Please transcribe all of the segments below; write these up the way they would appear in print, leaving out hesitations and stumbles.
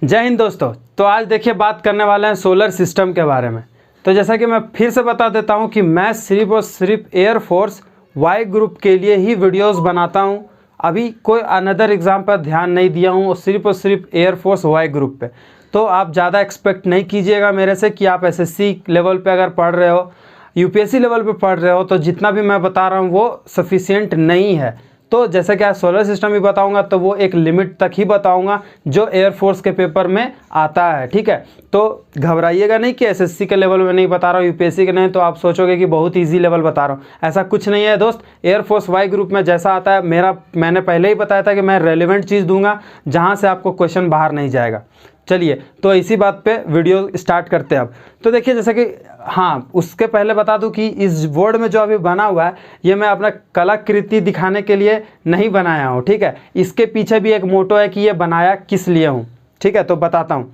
जय हिंद दोस्तों। तो आज देखिए बात करने वाले हैं सोलर सिस्टम के बारे में। तो जैसा कि मैं फिर से बता देता हूं कि मैं सिर्फ और सिर्फ एयरफोर्स वाई ग्रुप के लिए ही वीडियोस बनाता हूं। अभी कोई अनदर एग्ज़ाम पर ध्यान नहीं दिया हूं और सिर्फ एयरफोर्स वाई ग्रुप पे। तो आप ज़्यादा एक्सपेक्ट नहीं कीजिएगा मेरे से कि आप एसएससी लेवल पे अगर पढ़ रहे हो, यूपीएससी लेवल पे पढ़ रहे हो तो जितना भी मैं बता रहा हूँ वो सफिशिएंट नहीं है। तो जैसे कि आज सोलर सिस्टम भी बताऊंगा तो वो एक लिमिट तक ही बताऊंगा जो एयरफोर्स के पेपर में आता है, ठीक है। तो घबराइएगा नहीं कि एसएससी के लेवल में नहीं बता रहा हूँ, यूपीएससी के नहीं, तो आप सोचोगे कि बहुत इजी लेवल बता रहा हूँ। ऐसा कुछ नहीं है दोस्त। एयरफोर्स वाई ग्रुप में जैसा आता है मैंने पहले ही बताया था कि मैं रेलिवेंट चीज़ दूंगा जहाँ से आपको क्वेश्चन बाहर नहीं जाएगा। चलिए तो इसी बात पे वीडियो स्टार्ट करते हैं अब। तो देखिए जैसे कि हाँ, उसके पहले बता दूं कि इस बोर्ड में जो अभी बना हुआ है ये मैं अपना कलाकृति दिखाने के लिए नहीं बनाया हूँ, ठीक है। इसके पीछे भी एक मोटो है कि ये बनाया किस लिए हूँ, ठीक है। तो बताता हूँ।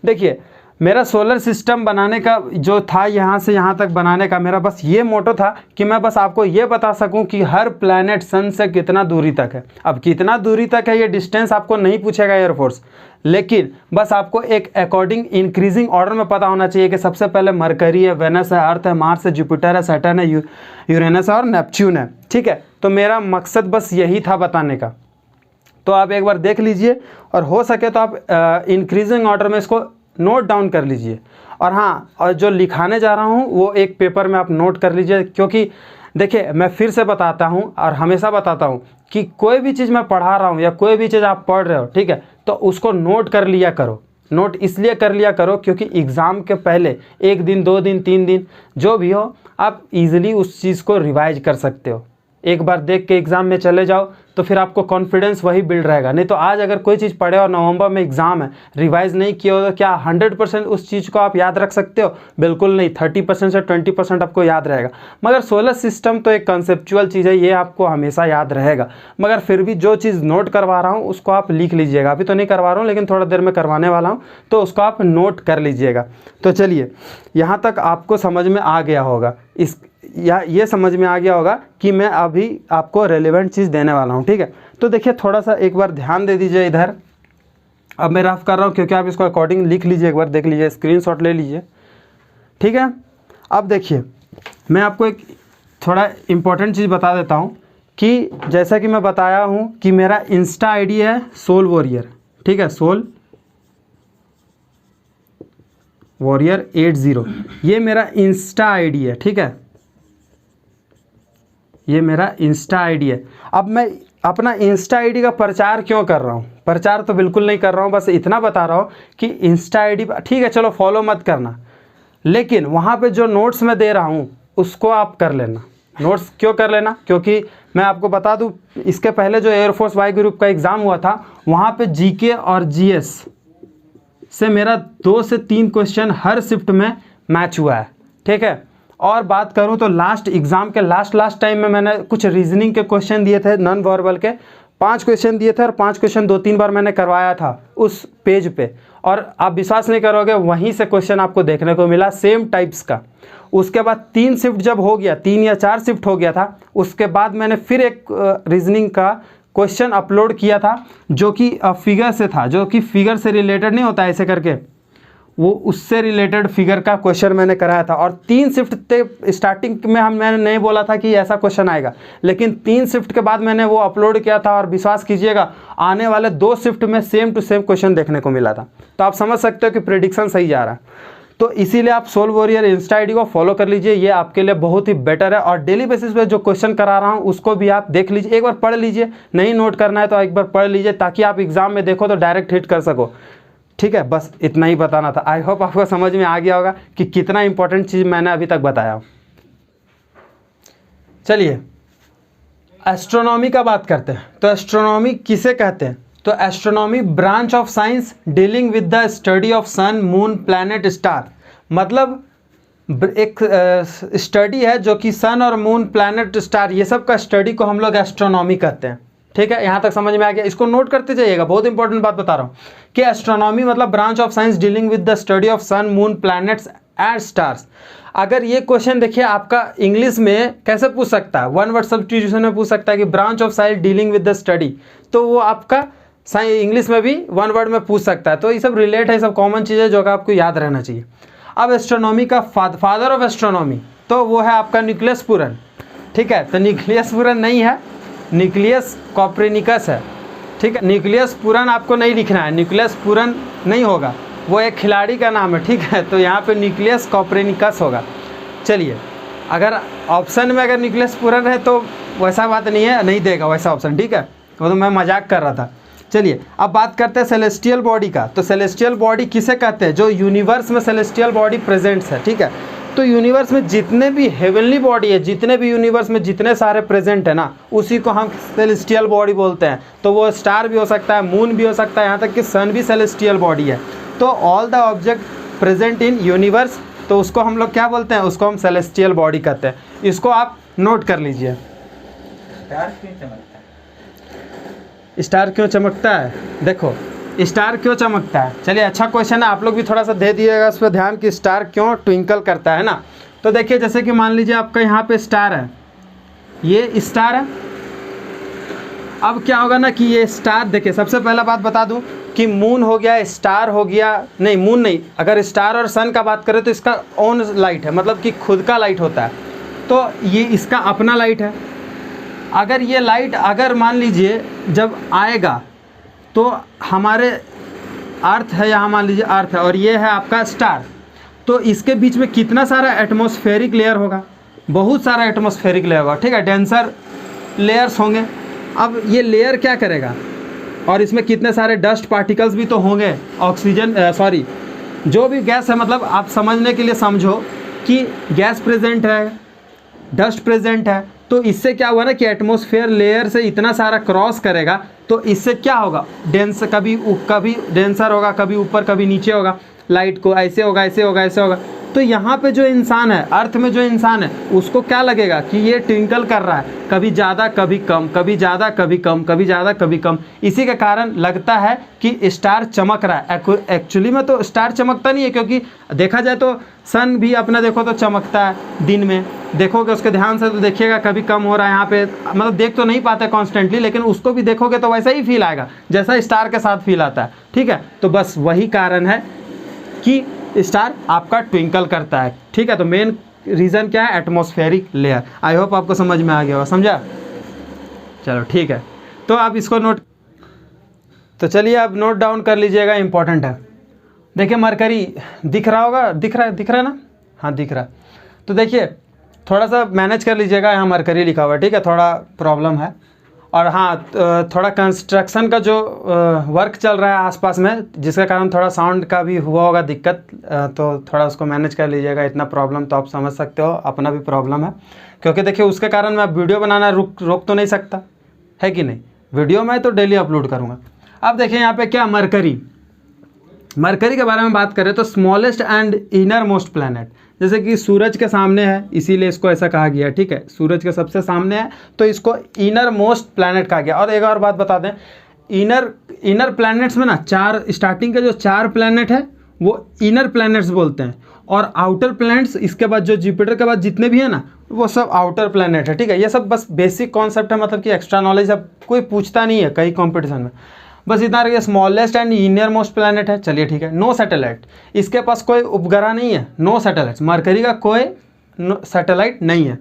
देखिए मेरा सोलर सिस्टम बनाने का जो था, यहाँ से यहाँ तक बनाने का मेरा बस ये मोटो था कि मैं बस आपको ये बता सकूं कि हर प्लैनेट सन से कितना दूरी तक है। अब कितना दूरी तक है ये डिस्टेंस आपको नहीं पूछेगा एयरफोर्स, लेकिन बस आपको एक अकॉर्डिंग इंक्रीजिंग ऑर्डर में पता होना चाहिए कि सबसे पहले मरकरी है, वेनस है, अर्थ है, मार्स है, जुपिटर है, सैटर्न है, यूरेनस है और नेपच्यून है, ठीक है। तो मेरा मकसद बस यही था बताने का। तो आप एक बार देख लीजिए और हो सके तो आप इंक्रीजिंग ऑर्डर में इसको नोट डाउन कर लीजिए। और हाँ, और जो लिखाने जा रहा हूँ वो एक पेपर में आप नोट कर लीजिए, क्योंकि देखिए मैं फिर से बताता हूँ और हमेशा बताता हूँ कि कोई भी चीज़ मैं पढ़ा रहा हूँ या कोई भी चीज़ आप पढ़ रहे हो, ठीक है, तो उसको नोट कर लिया करो। नोट इसलिए कर लिया करो क्योंकि एग्ज़ाम के पहले 1 दिन 2 दिन 3 दिन जो भी हो आप इजीली उस चीज़ को रिवाइज कर सकते हो। एक बार देख के एग्ज़ाम में चले जाओ तो फिर आपको कॉन्फिडेंस वही बिल्ड रहेगा। नहीं तो आज अगर कोई चीज़ पढ़े और नवंबर में एग्ज़ाम है, रिवाइज नहीं किया हो तो क्या 100% उस चीज़ को आप याद रख सकते हो? बिल्कुल नहीं। 30% से 20% आपको याद रहेगा। मगर सोलर सिस्टम तो एक कंसेप्चुअल चीज़ है, ये आपको हमेशा याद रहेगा। मगर फिर भी जो चीज़ नोट करवा रहा हूँ उसको आप लिख लीजिएगा। अभी तो नहीं करवा रहा हूँ लेकिन थोड़ा देर में करवाने वाला हूँ, तो उसको आप नोट कर लीजिएगा। तो चलिए, यहाँ तक आपको समझ में आ गया होगा, ये समझ में आ गया होगा कि मैं अभी आपको रेलेवेंट चीज़ देने वाला हूँ, ठीक है। तो देखिए थोड़ा सा एक बार ध्यान दे दीजिए इधर। अब मैं रफ कर रहा हूँ क्योंकि आप इसको अकॉर्डिंग लिख लीजिए, एक बार देख लीजिए, स्क्रीनशॉट ले लीजिए, ठीक है। अब देखिए मैं आपको एक थोड़ा इम्पोर्टेंट चीज़ बता देता हूँ कि जैसा कि मैं बताया हूँ कि मेरा इंस्टा आईडी है सोल वॉरियर, ठीक है, सोल वॉरियर 80, ये मेरा इंस्टा आईडी है, ठीक है, ये मेरा इंस्टा आईडी है। अब मैं अपना इंस्टा आईडी का प्रचार क्यों कर रहा हूँ? प्रचार तो बिल्कुल नहीं कर रहा हूँ, बस इतना बता रहा हूँ कि इंस्टा आईडी, ठीक है चलो फॉलो मत करना, लेकिन वहाँ पे जो नोट्स मैं दे रहा हूँ उसको आप कर लेना। नोट्स क्यों कर लेना? क्योंकि मैं आपको बता दूँ, इसके पहले जो एयरफोर्स वाई ग्रुप का एग्ज़ाम हुआ था वहाँ पर जीके और जीएस से मेरा 2 से 3 क्वेश्चन हर शिफ्ट में मैच हुआ है, ठीक है। और बात करूं तो लास्ट एग्ज़ाम के लास्ट टाइम में मैंने कुछ रीजनिंग के क्वेश्चन दिए थे, नॉन वर्बल के 5 क्वेश्चन दिए थे और 5 क्वेश्चन 2-3 बार मैंने करवाया था उस पेज पे, और आप विश्वास नहीं करोगे वहीं से क्वेश्चन आपको देखने को मिला सेम टाइप्स का। उसके बाद 3 शिफ्ट जब हो गया, 3 या 4 शिफ्ट हो गया था, उसके बाद मैंने फिर एक रीजनिंग का क्वेश्चन अपलोड किया था जो कि फिगर से था, जो कि फिगर से रिलेटेड नहीं होता ऐसे करके, वो उससे रिलेटेड फिगर का क्वेश्चन मैंने कराया था। और 3 शिफ्ट थे, स्टार्टिंग में मैंने नहीं बोला था कि ऐसा क्वेश्चन आएगा, लेकिन 3 शिफ्ट के बाद मैंने वो अपलोड किया था और विश्वास कीजिएगा आने वाले 2 शिफ्ट में सेम टू सेम क्वेश्चन देखने को मिला था। तो आप समझ सकते हो कि प्रेडिक्शन सही जा रहा है। तो इसीलिए आप सोल वॉरियर इंस्टा आईडी को फॉलो कर लीजिए, ये आपके लिए बहुत ही बेटर है। और डेली बेसिस पे जो क्वेश्चन करा रहा हूँ उसको भी आप देख लीजिए, एक बार पढ़ लीजिए, नहीं नोट करना है तो एक बार पढ़ लीजिए ताकि आप एग्जाम में देखो तो डायरेक्ट हिट कर सको, ठीक है। बस इतना ही बताना था। आई होप आपको समझ में आ गया होगा कि कितना इंपॉर्टेंट चीज़ मैंने अभी तक बताया। चलिए एस्ट्रोनॉमी का बात करते हैं। तो एस्ट्रोनॉमी किसे कहते हैं? तो astronomy branch of science dealing with the study of sun, moon, planet, star. मतलब एक स्टडी है जो कि सन और मून, प्लैनेट, स्टार, ये सब का स्टडी को हम लोग एस्ट्रोनॉमी कहते हैं, ठीक है। यहाँ तक समझ में आ गया? इसको नोट करते जाइएगा, बहुत इंपॉर्टेंट बात बता रहा हूँ कि एस्ट्रोनॉमी मतलब branch of science dealing with the study of sun, moon, planets and stars. अगर ये क्वेश्चन देखिए आपका इंग्लिश में कैसे पूछ सकता है, 1 वर्ड सब्स्टिट्यूशन में पूछ सकता है कि branch of science dealing with the study, तो वो आपका इंग्लिश में भी वन वर्ड में पूछ सकता है। तो ये सब रिलेट है, ये सब कॉमन चीज़ें जो कि आपको याद रहना चाहिए। अब एस्ट्रोनॉमी का फादर ऑफ एस्ट्रोनॉमी तो वो है आपका न्यूक्लियस पुरन, ठीक है। तो न्यूक्लियस पुरन नहीं है, न्यूक्लियस कॉपरनिकस है, ठीक है। न्यूक्लियस पुरन आपको नहीं लिखना है, न्यूक्लियस पुरन नहीं होगा, वो एक खिलाड़ी का नाम है, ठीक है। तो यहाँ पे न्यूक्लियस कॉपरनिकस होगा। चलिए, अगर ऑप्शन में अगर न्यूक्लियस पुरन है तो वैसा बात नहीं है, नहीं देगा वैसा ऑप्शन, ठीक है। वो तो मैं मजाक कर रहा था। चलिए अब बात करते हैं सेलेस्टियल बॉडी का। तो सेलेस्टियल बॉडी किसे कहते हैं? जो यूनिवर्स में सेलेस्टियल बॉडी प्रेजेंट्स है, ठीक है। तो यूनिवर्स में जितने भी हेवनली बॉडी है, जितने भी यूनिवर्स में जितने सारे प्रेजेंट है ना, उसी को हम सेलेस्टियल बॉडी बोलते हैं। तो वो स्टार भी हो सकता है, मून भी हो सकता है, यहाँ तक कि सन भी सेलेस्टियल बॉडी है। तो all the object present in universe, तो उसको हम लोग क्या बोलते हैं? उसको हम सेलेस्टियल बॉडी कहते हैं। इसको आप नोट कर लीजिए। स्टार क्यों चमकता है? देखो स्टार क्यों चमकता है, चलिए अच्छा क्वेश्चन है, आप लोग भी थोड़ा सा दे दिएगा उस पर ध्यान कि स्टार क्यों ट्विंकल करता है ना। तो देखिए जैसे कि मान लीजिए आपका यहाँ पे स्टार है, ये स्टार है। अब क्या होगा ना कि ये स्टार, देखिए सबसे पहला बात बता दूं कि मून हो गया, स्टार हो गया, नहीं मून नहीं, अगर स्टार और सन का बात करें तो इसका ओन लाइट है, मतलब कि खुद का लाइट होता है। तो ये इसका अपना लाइट है। अगर ये लाइट अगर मान लीजिए जब आएगा तो हमारे अर्थ है, यहाँ मान लीजिए अर्थ है और ये है आपका स्टार, तो इसके बीच में कितना सारा एटमॉस्फेरिक लेयर होगा? बहुत सारा एटमॉस्फेरिक लेयर होगा, ठीक है, डेंसर लेयर्स होंगे। अब ये लेयर क्या करेगा? और इसमें कितने सारे डस्ट पार्टिकल्स भी तो होंगे, ऑक्सीजन सॉरी जो भी गैस है, मतलब आप समझने के लिए समझो कि गैस प्रेजेंट है, डस्ट प्रेजेंट है। तो इससे क्या हुआ ना कि एटमॉस्फेयर लेयर से इतना सारा क्रॉस करेगा, तो इससे क्या होगा? डेंस कभी डेंसर होगा, कभी ऊपर कभी नीचे होगा, लाइट को ऐसे होगा, ऐसे होगा, ऐसे होगा। तो यहाँ पे जो इंसान है, अर्थ में जो इंसान है, उसको क्या लगेगा कि ये ट्विंकल कर रहा है, कभी ज़्यादा कभी कम, कभी ज़्यादा कभी कम, कभी ज़्यादा कभी कम। इसी के कारण लगता है कि स्टार चमक रहा है। एक्चुअली में तो स्टार चमकता नहीं है, क्योंकि देखा जाए तो सन भी अपना देखो तो चमकता है दिन में, देखोगे उसके ध्यान से तो देखिएगा कभी कम हो रहा है यहाँ पे, मतलब देख तो नहीं पाते कॉन्स्टेंटली, लेकिन उसको भी देखोगे तो वैसा ही फील आएगा जैसा स्टार के साथ फील आता है, ठीक है। तो बस वही कारण है कि स्टार आपका ट्विंकल करता है, ठीक है। तो मेन रीज़न क्या है? Atmospheric layer. आई होप आपको समझ में आ गया होगा, समझा? चलो ठीक है, तो आप इसको नोट, तो चलिए आप नोट डाउन कर लीजिएगा, इंपॉर्टेंट है। देखिए मरकरी दिख रहा होगा, दिख रहा है ना? हाँ दिख रहा है। तो देखिए थोड़ा सा मैनेज कर लीजिएगा, यहाँ मरकरी लिखा हुआ है, ठीक है, थोड़ा प्रॉब्लम है। और हाँ, थोड़ा कंस्ट्रक्शन का जो वर्क चल रहा है आसपास में, जिसके कारण थोड़ा साउंड का भी हुआ होगा दिक्कत, तो थोड़ा उसको मैनेज कर लीजिएगा। इतना प्रॉब्लम तो आप समझ सकते हो, अपना भी प्रॉब्लम है, क्योंकि देखिए उसके कारण मैं वीडियो बनाना रोक तो नहीं सकता, है कि नहीं? वीडियो मैं तो डेली अपलोड करूँगा। अब देखिए यहाँ पे क्या, मरकरी के बारे में बात करें तो smallest and inner most planet, जैसे कि सूरज के सामने है इसीलिए इसको ऐसा कहा गया, ठीक है। सूरज के सबसे सामने है तो इसको इनर मोस्ट प्लैनेट कहा गया। और एक और बात बता दें, इनर प्लैनेट्स में ना चार, स्टार्टिंग के जो 4 प्लैनेट है वो इनर प्लैनेट्स बोलते हैं, और आउटर प्लैनेट्स इसके बाद जो जुपिटर के बाद जितने भी है ना वो सब आउटर प्लैनेट है, ठीक है। ये सब बस बेसिक कॉन्सेप्ट है, मतलब कि एक्स्ट्रा नॉलेज अब कोई पूछता नहीं है कहीं कॉम्पिटिशन में, बस इतना रहिए। Smallest and inner most planet है, चलिए ठीक है। नो सैटेलाइट, इसके पास कोई उपग्रह नहीं है, नो सैटेलाइट, मरकरी का कोई सैटेलाइट नहीं है।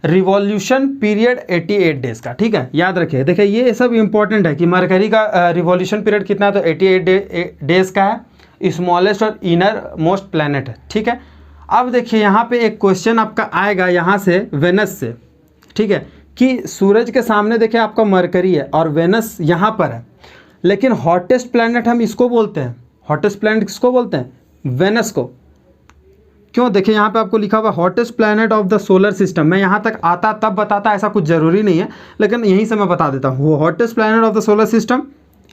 रिवॉल्यूशन पीरियड 88 डेज का, ठीक है, याद रखिए। देखिए ये सब इंपॉर्टेंट है कि मरकरी का रिवॉल्यूशन पीरियड कितना है, तो 88 डेज का है, स्मॉलेस्ट और इनर मोस्ट प्लैनेट है, ठीक है। अब देखिए यहाँ पे एक क्वेश्चन आपका आएगा यहाँ से, वेनस से, ठीक है, कि सूरज के सामने देखिए आपका मरकरी है और वेनस यहाँ पर है, लेकिन हॉटेस्ट प्लैनेट हम इसको बोलते हैं, हॉटेस्ट प्लैनेट किसको बोलते हैं? वेनस को। क्यों? देखिए यहाँ पे आपको लिखा हुआ hottest planet of the solar system. मैं यहाँ तक आता तब बताता, ऐसा कुछ ज़रूरी नहीं है, लेकिन यहीं से मैं बता देता हूँ। वो hottest planet of the solar system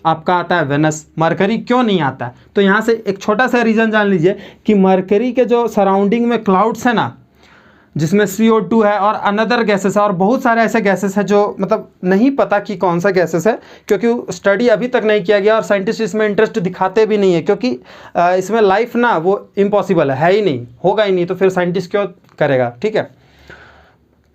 आपका आता है वेनस। मरकरी क्यों नहीं आता है? तो यहाँ से एक छोटा सा रीज़न जान लीजिए कि मरकरी के जो सराउंडिंग में क्लाउड्स है ना, जिसमें CO2 है और अनदर गैसेस है, और बहुत सारे ऐसे गैसेस हैं जो मतलब नहीं पता कि कौन सा गैसेस है, क्योंकि स्टडी अभी तक नहीं किया गया और साइंटिस्ट इसमें इंटरेस्ट दिखाते भी नहीं है, क्योंकि इसमें लाइफ ना वो इम्पॉसिबल है ही नहीं, होगा ही नहीं, तो फिर साइंटिस्ट क्यों करेगा, ठीक है।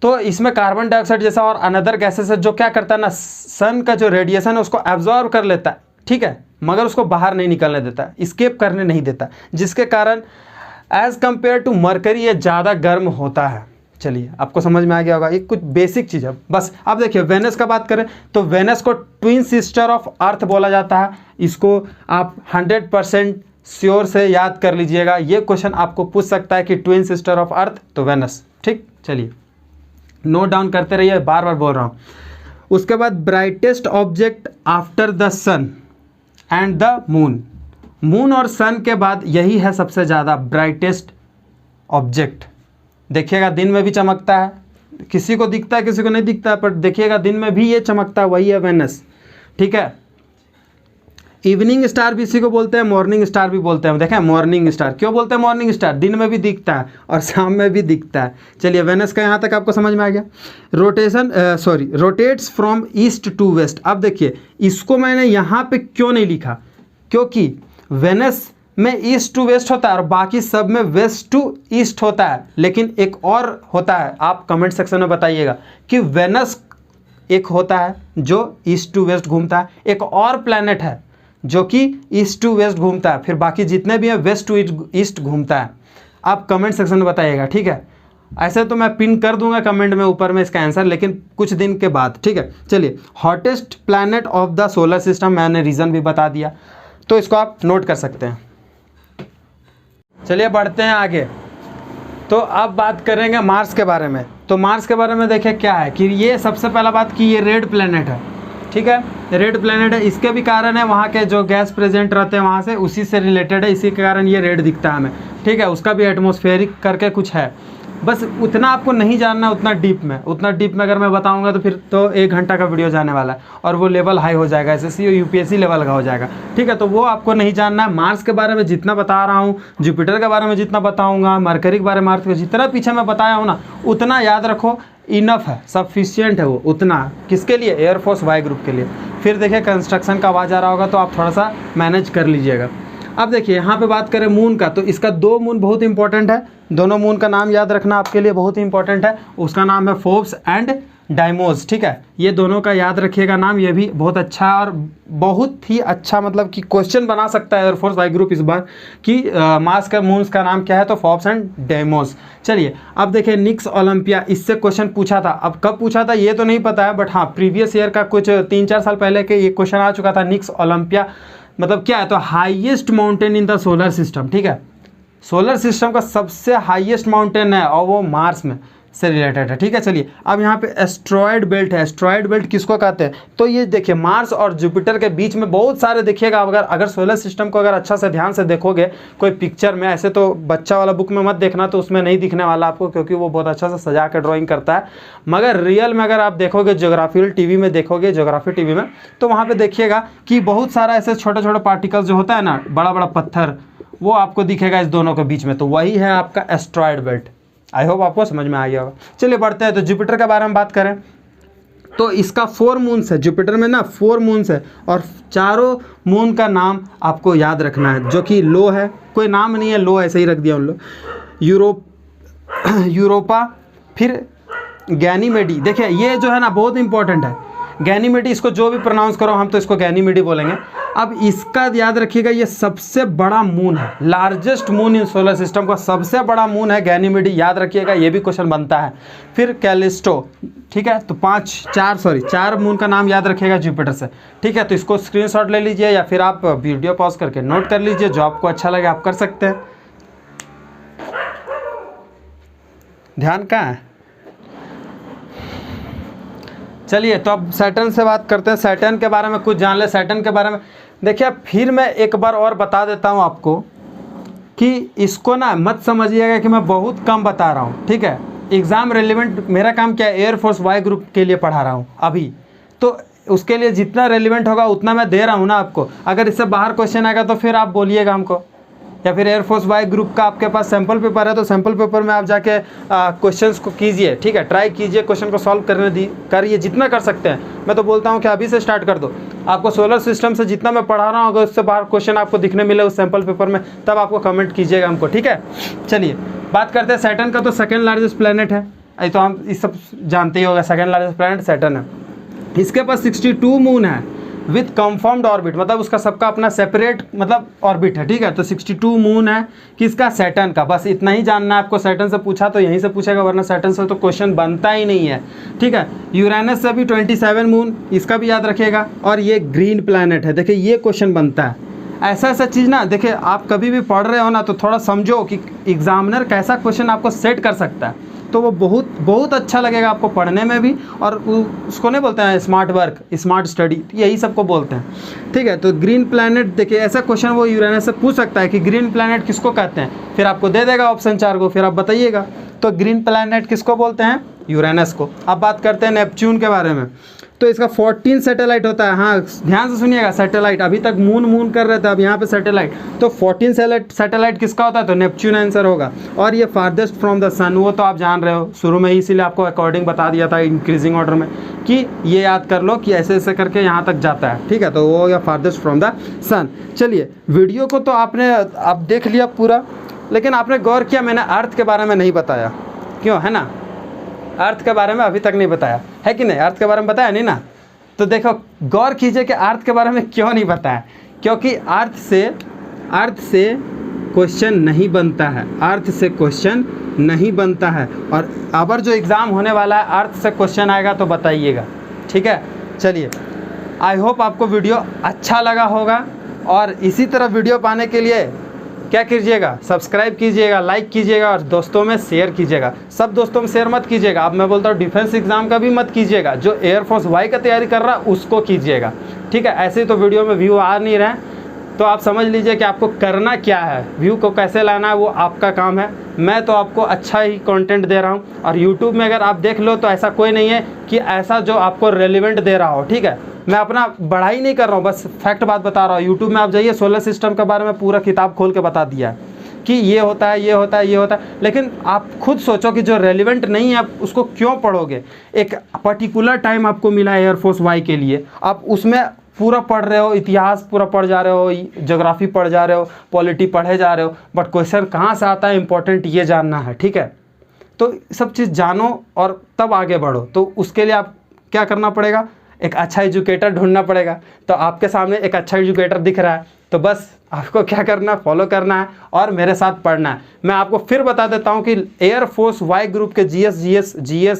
तो इसमें कार्बन डाइऑक्साइड जैसा और अनदर गैसेस है जो क्या करता है ना, सन का जो रेडिएशन है उसको एब्जॉर्ब कर लेता है, ठीक है, मगर उसको बाहर नहीं निकलने देता, स्केप करने नहीं देता, जिसके कारण एज कंपेयर टू मरकरी ये ज़्यादा गर्म होता है। चलिए आपको समझ में आ गया होगा, ये कुछ बेसिक चीज़ है बस। अब देखिए वेनस का बात करें तो वेनस को ट्विन सिस्टर ऑफ अर्थ बोला जाता है। इसको आप 100% श्योर से याद कर लीजिएगा, ये क्वेश्चन आपको पूछ सकता है कि ट्विन सिस्टर ऑफ अर्थ तो वेनस, ठीक। चलिए नोट डाउन करते रहिए, बार बार बोल रहा हूँ। उसके बाद brightest object after the sun and the moon, moon और सन के बाद यही है सबसे ज़्यादा ब्राइटेस्ट ऑब्जेक्ट। देखिएगा दिन में भी चमकता है, किसी को दिखता है किसी को नहीं दिखता है, पर देखिएगा दिन में भी ये चमकता है, वही है वेनस, ठीक है। इवनिंग स्टार भी इसी को बोलते हैं, मॉर्निंग स्टार भी बोलते हैं। देखें मॉर्निंग स्टार क्यों बोलते हैं, मॉर्निंग स्टार दिन में भी दिखता है और शाम में भी दिखता है। चलिए वेनस का यहाँ तक आपको समझ में आ गया। Rotates from east to west. अब देखिए इसको मैंने यहाँ पे क्यों नहीं लिखा, क्योंकि वेनस में ईस्ट टू वेस्ट होता है और बाकी सब में वेस्ट टू ईस्ट होता है, लेकिन एक और होता है, आप कमेंट सेक्शन में बताइएगा कि वेनस एक होता है जो ईस्ट टू वेस्ट घूमता है, एक और प्लैनेट है जो कि ईस्ट टू वेस्ट घूमता है, फिर बाकी जितने भी हैं वेस्ट टू ईस्ट घूमता है। आप कमेंट सेक्शन में बताइएगा, ठीक है। ऐसे तो मैं पिन कर दूंगा कमेंट में ऊपर में इसका आंसर, लेकिन कुछ दिन के बाद, ठीक है। चलिए hottest planet of the solar system, मैंने रीज़न भी बता दिया, तो इसको आप नोट कर सकते हैं। चलिए बढ़ते हैं आगे। तो अब बात करेंगे मार्स के बारे में। तो मार्स के बारे में देखिए क्या है कि ये सबसे पहला बात कि ये रेड प्लैनेट है, ठीक है, रेड प्लैनेट है। इसके भी कारण है वहाँ के जो गैस प्रेजेंट रहते हैं वहाँ से, उसी से रिलेटेड है, इसी के कारण ये रेड दिखता है हमें, ठीक है। उसका भी एटमॉस्फेरिक करके कुछ है, बस उतना आपको नहीं जानना, उतना डीप में अगर मैं बताऊंगा तो फिर तो 1 घंटा का वीडियो जाने वाला है और वो लेवल हाई हो जाएगा, एसएससी और यूपीएससी लेवल का हो जाएगा, ठीक है। तो वो आपको नहीं जानना है। मार्स के बारे में जितना बता रहा हूँ, जुपिटर के बारे में जितना बताऊँगा, मरकरी के बारे में, मार्स के जितना पीछे मैं बताया हूँ ना, उतना याद रखो, इनफ है, सफिशियंट है वो उतना। किसके लिए, एयरफोर्स वाई ग्रुप के लिए। फिर देखिए कंस्ट्रक्शन का आवाज़ आ रहा होगा तो आप थोड़ा सा मैनेज कर लीजिएगा। अब देखिए यहाँ पे बात करें मून का, तो इसका 2 मून बहुत इंपॉर्टेंट है, दोनों मून का नाम याद रखना आपके लिए बहुत ही इंपॉर्टेंट है। उसका नाम है फोर्ब्स एंड डाइमोस, ठीक है, ये दोनों का याद रखिएगा नाम, ये भी बहुत अच्छा और बहुत ही अच्छा, मतलब कि क्वेश्चन बना सकता है एयरफोर्स वाई ग्रुप इस बार कि मार्स का मून्स का नाम क्या है, तो फोर्ब्स एंड डाइमोस। चलिए अब देखिए निक्स ओलंपिया, इससे क्वेश्चन पूछा था, अब कब पूछा था ये तो नहीं पता है, बट हाँ प्रीवियस ईयर का कुछ 3-4 साल पहले के ये क्वेश्चन आ चुका था। निक्स ओलंपिया मतलब क्या है, तो highest mountain in the solar system, ठीक है, सोलर सिस्टम का सबसे हाईएस्ट माउंटेन है और वो मार्स में से रिलेटेड है, ठीक है। चलिए अब यहाँ पे एस्ट्रॉयड बेल्ट है। एस्ट्रॉयड बेल्ट किसको कहते हैं, तो ये देखिए मार्स और जुपिटर के बीच में बहुत सारे, देखिएगा अगर सोलर सिस्टम को अगर अच्छा से ध्यान से देखोगे कोई पिक्चर में, ऐसे तो बच्चा वाला बुक में मत देखना, तो उसमें नहीं दिखने वाला आपको, क्योंकि वो बहुत अच्छा से सजा कर ड्राइंग करता है, मगर रियल में अगर आप देखोगे ज्योग्राफिकल टीवी में देखोगे, ज्योग्राफी टीवी में, तो वहाँ पर देखिएगा कि बहुत सारा ऐसे छोटे छोटे पार्टिकल्स जो होता है ना, बड़ा बड़ा पत्थर, वो आपको दिखेगा इस दोनों के बीच में, तो वही है आपका एस्ट्रॉयड बेल्ट। आई होप आपको समझ में आ गया होगा। चलिए बढ़ते हैं, तो जुपिटर के बारे में बात करें तो इसका 4 मून्स है, जुपिटर में ना 4 मून्स है और चारों मून का नाम आपको याद रखना है, जो कि लो है, कोई नाम नहीं है, लो ऐसे ही रख दिया उन लोग। यूरोपा, फिर गैनीमेडी। देखिए ये जो है ना बहुत इंपॉर्टेंट है, गैनीमेडी, इसको जो भी प्रोनाउंस करो हम तो इसको गैनीमेडी बोलेंगे। अब इसका याद रखिएगा ये सबसे बड़ा मून है, largest moon in solar system का सबसे बड़ा मून है गैनीमेडी, याद रखिएगा, ये भी क्वेश्चन बनता है। फिर कैलिस्टो, ठीक है, तो 4 मून का नाम याद रखिएगा जुपिटर से, ठीक है। तो इसको स्क्रीनशॉट ले लीजिए या फिर आप वीडियो पॉज करके नोट कर लीजिए, जो आपको अच्छा लगे आप कर सकते हैं। ध्यान कहाँ है। चलिए तो अब सैटर्न से बात करते हैं, सैटर्न के बारे में कुछ जान ले। सैटर्न के बारे में देखिए फिर मैं एक बार और बता देता हूँ आपको कि इसको ना मत समझिएगा कि मैं बहुत कम बता रहा हूँ, ठीक है। एग्ज़ाम रेलिवेंट, मेरा काम क्या है, एयरफोर्स वाई ग्रुप के लिए पढ़ा रहा हूँ अभी, तो उसके लिए जितना रेलिवेंट होगा उतना मैं दे रहा हूँ ना आपको। अगर इससे बाहर क्वेश्चन आएगा तो फिर आप बोलिएगा हमको, या फिर एयरफोर्स वाई ग्रुप का आपके पास सैम्पल पेपर है तो सैम्पल पेपर में आप जाके क्वेश्चंस को कीजिए, ठीक है, ट्राई कीजिए, क्वेश्चन को सॉल्व करिए जितना कर सकते हैं। मैं तो बोलता हूँ कि अभी से स्टार्ट कर दो, आपको सोलर सिस्टम से जितना मैं पढ़ा रहा हूँ अगर उससे बाहर क्वेश्चन आपको दिखने मिले उस सैम्पल पेपर में, तब आपको कमेंट कीजिएगा हमको, ठीक है। चलिए बात करते हैं सैटर्न का, तो सेकेंड लार्जेस्ट प्लैनेट है, ये तो हम इस सब जानते ही होगा, सेकंड लार्जेस्ट प्लैनेट सैटर्न है। इसके पास 62 मून है विथ कंफर्म्ड ऑर्बिट, मतलब उसका सबका अपना सेपरेट मतलब ऑर्बिट है, ठीक है। तो 62 मून है किसका, सैटर्न का। बस इतना ही जानना है आपको, सैटर्न से पूछा तो यहीं से पूछेगा, वरना सैटर्न से तो क्वेश्चन बनता ही नहीं है, ठीक है। यूरेनस से भी 27 मून, इसका भी याद रखिएगा। और ये ग्रीन प्लैनेट है, देखिए ये क्वेश्चन बनता है। ऐसा ऐसा चीज़ ना, देखिए आप कभी भी पढ़ रहे हो ना तो थोड़ा समझो कि एग्जामिनर कैसा क्वेश्चन आपको सेट कर सकता है, तो वो बहुत बहुत अच्छा लगेगा आपको पढ़ने में भी। और उसको नहीं बोलते हैं स्मार्ट वर्क, स्मार्ट स्टडी, यही सबको बोलते हैं, ठीक है। तो ग्रीन प्लैनेट, देखिए ऐसा क्वेश्चन वो यूरेनस से पूछ सकता है कि ग्रीन प्लैनेट किसको कहते हैं, फिर आपको दे देगा ऑप्शन 4 को, फिर आप बताइएगा। तो ग्रीन प्लैनेट किसको बोलते हैं, यूरेनस को। अब बात करते हैं नेपच्यून के बारे में। तो इसका 14 सैटेलाइट होता है। हाँ ध्यान से सुनिएगा, सैटेलाइट, अभी तक मून कर रहे थे, अब यहाँ पे सैटेलाइट। तो 14 सैटेलाइट किसका होता है, तो नेपच्यून आंसर होगा। और ये फारदेस्ट फ्रॉम द सन, वो तो आप जान रहे हो शुरू में ही, इसीलिए आपको अकॉर्डिंग बता दिया था इंक्रीजिंग ऑर्डर में कि ये याद कर लो कि ऐसे ऐसे करके यहाँ तक जाता है, ठीक है। तो वो हो गया फारदेस्ट फ्रॉम द सन। चलिए वीडियो को तो आपने आप देख लिया पूरा, लेकिन आपने गौर किया मैंने अर्थ के बारे में नहीं बताया, क्यों, है ना। अर्थ के बारे में अभी तक नहीं बताया है कि नहीं, अर्थ के बारे में बताया नहीं ना। तो देखो गौर कीजिए कि अर्थ के बारे में क्यों नहीं बताया, क्योंकि अर्थ से क्वेश्चन नहीं बनता है, अर्थ से क्वेश्चन नहीं बनता है। और अगर जो एग्ज़ाम होने वाला है अर्थ से क्वेश्चन आएगा तो बताइएगा, ठीक है। चलिए आई होप आपको वीडियो अच्छा लगा होगा, और इसी तरह वीडियो पाने के लिए क्या कीजिएगा, सब्सक्राइब कीजिएगा, लाइक कीजिएगा और दोस्तों में शेयर कीजिएगा। सब दोस्तों में शेयर मत कीजिएगा, अब मैं बोलता हूँ डिफेंस एग्जाम का भी मत कीजिएगा, जो एयरफोर्स वाई का तैयारी कर रहा है उसको कीजिएगा, ठीक है। ऐसे ही तो वीडियो में व्यू आ नहीं रहे, तो आप समझ लीजिए कि आपको करना क्या है, व्यू को कैसे लाना है वो आपका काम है। मैं तो आपको अच्छा ही कंटेंट दे रहा हूँ, और यूट्यूब में अगर आप देख लो तो ऐसा कोई नहीं है कि ऐसा जो आपको रेलिवेंट दे रहा हो, ठीक है। मैं अपना बढ़ाई नहीं कर रहा हूँ, बस फैक्ट बात बता रहा हूँ। यूट्यूब में आप जाइए, सोलर सिस्टम के बारे में पूरा किताब खोल के बता दिया है कि ये होता है, ये होता है, ये होता है। लेकिन आप खुद सोचो कि जो रेलिवेंट नहीं है आप उसको क्यों पढ़ोगे। एक पर्टिकुलर टाइम आपको मिला है एयरफोर्स वाई के लिए, आप उसमें पूरा पढ़ रहे हो, इतिहास पूरा पढ़ जा रहे हो, ज्योग्राफी पढ़ जा रहे हो, पॉलिटी पढ़े जा रहे हो, बट क्वेश्चन कहाँ से आता है इंपॉर्टेंट ये जानना है, ठीक है। तो सब चीज़ जानो और तब आगे बढ़ो। तो उसके लिए आप क्या करना पड़ेगा, एक अच्छा एजुकेटर ढूंढना पड़ेगा। तो आपके सामने एक अच्छा एजुकेटर दिख रहा है, तो बस आपको क्या करना है, फॉलो करना है और मेरे साथ पढ़ना है। मैं आपको फिर बता देता हूं कि एयरफोर्स वाई ग्रुप के जीएस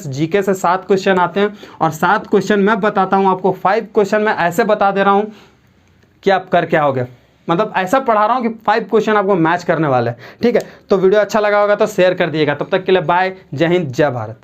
जीके से 7 क्वेश्चन आते हैं, और 7 क्वेश्चन मैं बताता हूं आपको। 5 क्वेश्चन मैं ऐसे बता दे रहा हूं कि आप कर क्या होगे, मतलब ऐसा पढ़ा रहा हूं कि 5 क्वेश्चन आपको मैच करने वाले हैं, ठीक है। तो वीडियो अच्छा लगा होगा तो शेयर कर दिएगा। तब तक के लिए बाय, जय हिंद, जय भारत।